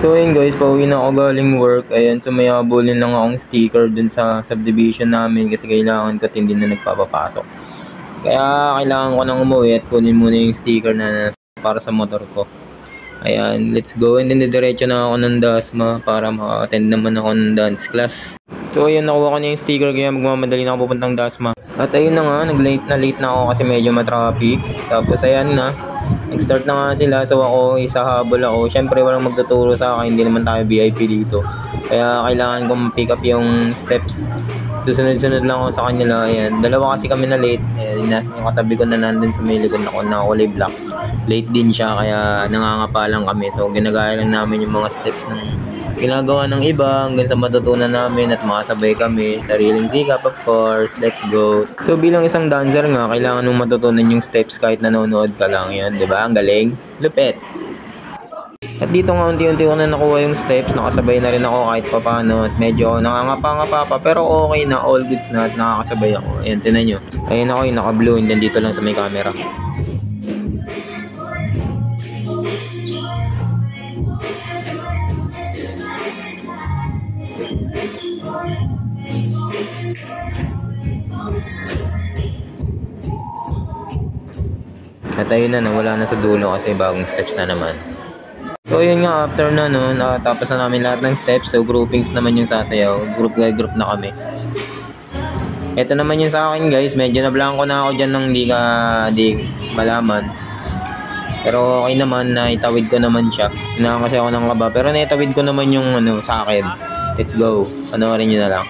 So ayun guys, pauwi na ako galing work. Ayan, so may habulin lang akong sticker dun sa subdivision namin kasi kailangan ko din na nagpapapasok. Kaya kailangan ko nang umuwi at kunin muna yung sticker na para sa motor ko. Ayan, let's go. And then diretso na ako ng Dasma para maka-attend naman ako ng dance class. So ayun, nakuha ko na yung sticker kaya magmamadali na ako pupuntang Dasma. At ayun na nga, late na ako kasi medyo matraffic. Tapos ayan na, nag-start na nga sila. So ako, isahabol ako. Syempre walang magtuturo sa akin, hindi naman tayo VIP dito. Kaya kailangan kong pick up yung steps. Susunod-sunod lang ako sa kanila. Ayan, dalawa kasi kami na late. Ayan, yung katabi ko na nandun sa may likod ako na kulay black. Late din siya kaya nangangapa lang kami. So ginagaya lang namin yung mga steps ng ginagawa ng iba hanggang sa matutunan namin at makasabay kami. Sariling sikap, of course. Let's go. So bilang isang dancer nga, kailangan nung matutunan yung steps kahit nanonood ka lang. Yan, di ba? Ang galing. Lupit. At dito nga unti-unti ko na nakuha yung steps, nakasabay na rin ako kahit papano at medyo nangangapa-ngapa pa pero okay na, all goods na at nakakasabay ako. Ayan, tinan nyo. Ayan ako yung naka-blue and then dito lang sa may camera. At ayun na, nawala na sa dulo kasi bagong steps na naman. So yun nga, after na no, natapos na namin lahat ng steps. So groupings naman yung sasayaw. Group by group na kami. Ito naman yung sa akin guys. Medyo na-blanco na ako dyan nang di malaman. Pero okay naman, naitawid ko naman siya. Hinaan kasi ako ng kaba. Pero naitawid ko naman yung sa akin. Let's go. Panoorin nyo na lang.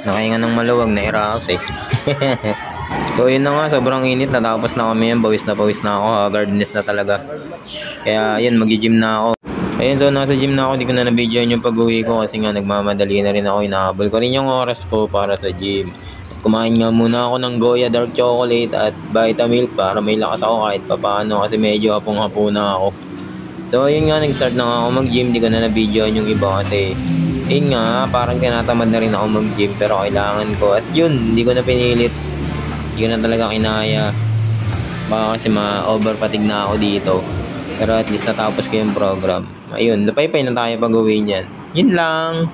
Nakahinga ng maluwag na iraos eh. So yun na nga, sobrang init. Natapos na kami yan, pawis na ako. Gardenes na talaga. Kaya yun, mag-gym na ako. Ayun, so nasa gym na ako. Di ko na na-videoan yung pag-uwi ko kasi nga nagmamadali na rin ako. Inahabol ko rin yung oras ko para sa gym. At kumain nga muna ako ng Goya Dark Chocolate at Vitamilk para may lakas ako kahit papaano kasi medyo hapong-hapo na ako. So ayun nga, nag-start na nga ako mag-gym. Di ko na na-videoan yung iba kasi yun nga, parang tinatamad na rin ako mag-gym pero kailangan ko. At yun, hindi ko na pinilit. Hindi ko na talaga kinaya. Baka kasi ma-overpatig na ako dito. Pero at least natapos ko yung program. Ayun, napaypay na tayo pag-uwi niyan. Yun lang.